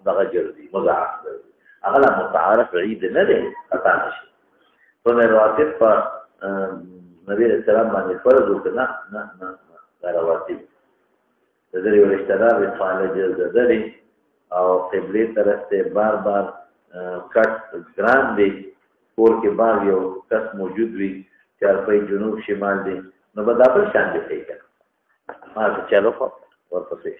دغه ګرځي مضاعف ګرځي هغه لا متعارف عید نه دی پتا نشي په رواتب په نبی علیہ السلام باندې فرض وکړه نه رواتب د دې ورشتدار په فعالیت جزدري او قبله طرف ته بار بار کټ ګران دی کور کې باغ یو کس موجود وي چارپای جنوب شمال دی نو به دا بل شان دی کوي ما ته چلو ورپسې